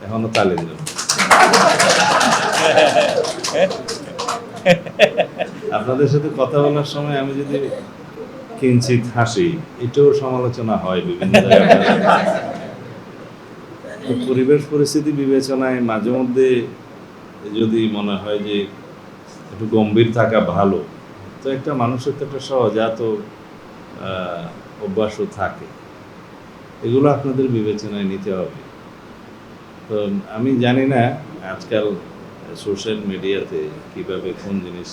এখনো তালে দিলাম। আপনাদের সাথে কথা বলার সময় আমি যদি কিঞ্চিত হাসি, এটাও সমালোচনা হয় বিভিন্ন জায়গায়। তো পরিবেশ পরিস্থিতি বিবেচনায় মাঝে মধ্যে যদি মনে হয় যে একটু গম্ভীর থাকা ভালো, তো একটা মানুষের তো একটা সহজাত অভ্যাসও থাকে, এগুলো আপনাদের বিবেচনায় নিতে হবে। তো আমি জানি না আজকাল সোশ্যাল মিডিয়াতে কিভাবে কোন জিনিস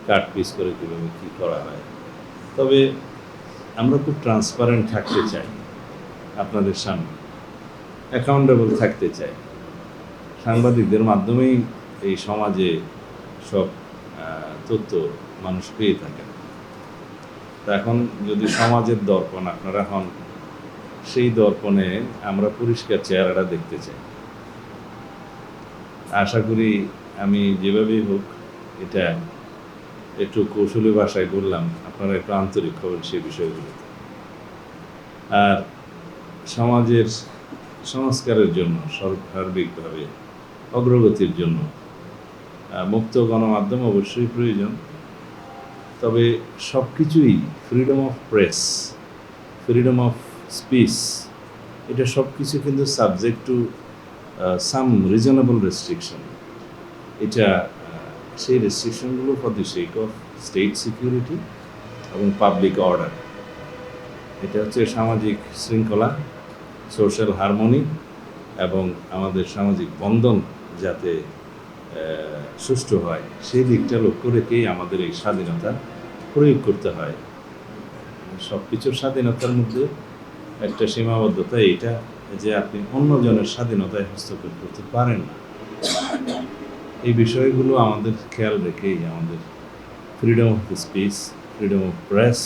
কাট পিস করে কীভাবে কী করা হয়, তবে আমরা খুব ট্রান্সপারেন্ট থাকতে চাই, আপনাদের সামনে অ্যাকাউন্টেবল থাকতে চাই। সাংবাদিকদের মাধ্যমেই এই সমাজে সব তথ্য মানুষ পেয়ে থাকেন। তা এখন যদি সমাজের দর্পণ আপনারা হন, সেই দর্পণে আমরা পরিষ্কার চেহারাটা দেখতে চাই। আশা করি আমি যেভাবেই হোক এটা একটু কৌশলী ভাষায় বললাম, আপনারা একটু আন্তরিক হবেন সেই বিষয়গুলোতে। আর সমাজের সংস্কারের জন্য সার্বিকভাবে অগ্রগতির জন্য মুক্ত গণমাধ্যম অবশ্যই প্রয়োজন। তবে সব কিছুই freedom of press, freedom of speech, এটা সব কিছু কিন্তু subject to some reasonable restriction. এটা সেই রেস্ট্রিকশনগুলো for the sake of state security এবং পাবলিক অর্ডার। এটা হচ্ছে সামাজিক শৃঙ্খলা, সোশ্যাল হারমোনি এবং আমাদের সামাজিক বন্ধন যাতে সুষ্ঠু হয়, সেই দিকটা লক্ষ্য রেখেই আমাদের এই স্বাধীনতা প্রয়োগ করতে হয়। সব কিছুর স্বাধীনতার মধ্যে একটা সীমাবদ্ধতা এইটা যে আপনি অন্যজনের স্বাধীনতায় হস্তক্ষেপ করতে পারেন না। এই বিষয়গুলো আমাদের খেয়াল রেখেই আমাদের freedom of speech, freedom of press,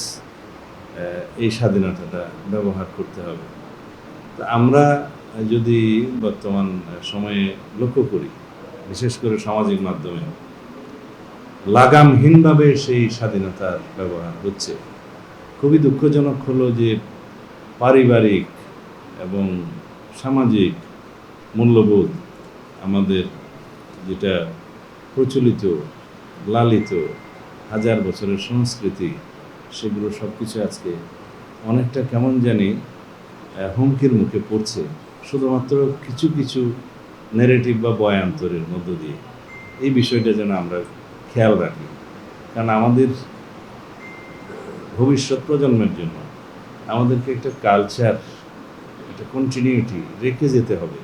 এই স্বাধীনতাটা ব্যবহার করতে হবে। তা আমরা যদি বর্তমান সময়ে লক্ষ্য করি, বিশেষ করে সামাজিক মাধ্যমে লাগামহীনভাবে সেই স্বাধীনতার ব্যবহার হচ্ছে। খুবই দুঃখজনক হলো যে পারিবারিক এবং সামাজিক মূল্যবোধ, আমাদের যেটা প্রচলিত লালিত হাজার বছরের সংস্কৃতি, সেগুলো সব কিছু আজকে অনেকটা কেমন জানি হুমকির মুখে পড়ছে, শুধুমাত্র কিছু কিছু ন্যারেটিভ বা বয়ান্তরের মধ্য দিয়ে। এই বিষয়টা যেন আমরা খেয়াল রাখি, কারণ আমাদের ভবিষ্যৎ প্রজন্মের জন্য আমাদেরকে একটা কালচার, একটা কন্টিনিউটি রেখে যেতে হবে।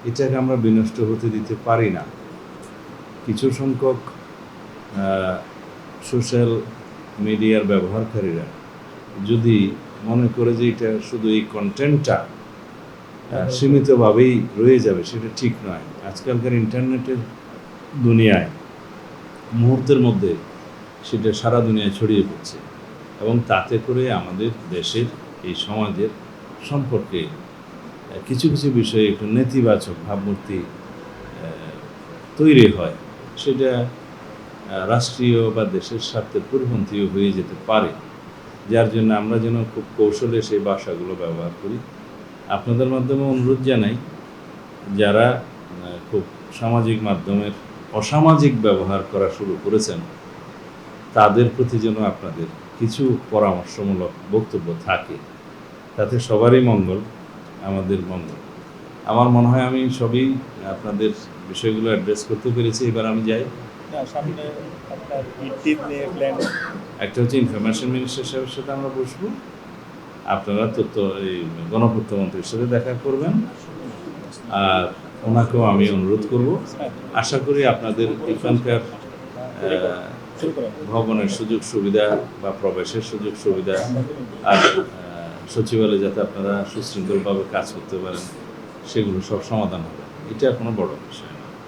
এটাকে আমরা বিনষ্ট হতে দিতে পারি না। কিছু সংখ্যক সোশ্যাল মিডিয়ার ব্যবহারকারীরা যদি মনে করে যে এটা শুধু এই কন্টেন্টটা সীমিতভাবেই রয়ে যাবে, সেটা ঠিক নয়। আজকালকার ইন্টারনেটের দুনিয়ায় মুহূর্তের মধ্যে সেটা সারা দুনিয়ায় ছড়িয়ে পড়ছে এবং তাতে করে আমাদের দেশের এই সমাজের সম্পর্কে কিছু কিছু বিষয়ে একটু নেতিবাচক ভাবমূর্তি তৈরি হয়, সেটা রাষ্ট্রীয় বা দেশের স্বার্থের পরিপন্থীও হয়ে যেতে পারে। যার জন্য আমরা যেন খুব কৌশলে সেই ভাষাগুলো ব্যবহার করি। আপনাদের মাধ্যমে অনুরোধ জানাই, যারা খুব সামাজিক মাধ্যমের অসামাজিক ব্যবহার করা শুরু করেছেন, তাদের প্রতি যেন আপনাদের কিছু পরামর্শমূলক বক্তব্য থাকে, তাতে সবারই মঙ্গল, আমাদের মঙ্গল। আমার মনে হয় আমি সবই আপনাদের বিষয়গুলো অ্যাড্রেস করতে পেরেছি। এবার আমি যাই। একটা হচ্ছে ইনফরমেশন মিনিস্টার সাহেবের সাথে আমরা বসবো, আপনারা এই গণপূর্ত মন্ত্রীর সাথে দেখা করবেন, আর ওনাকেও আমি অনুরোধ করব। আশা করি আপনাদের এখানকার ভবনের সুযোগ সুবিধা বা প্রবেশের সুযোগ সুবিধা আর সচিবালয়ে যাতে আপনারা সুশৃঙ্খলভাবে কাজ করতে পারেন, সেগুলো সব সমাধান হবে। এটা কোনো বড় বিষয়।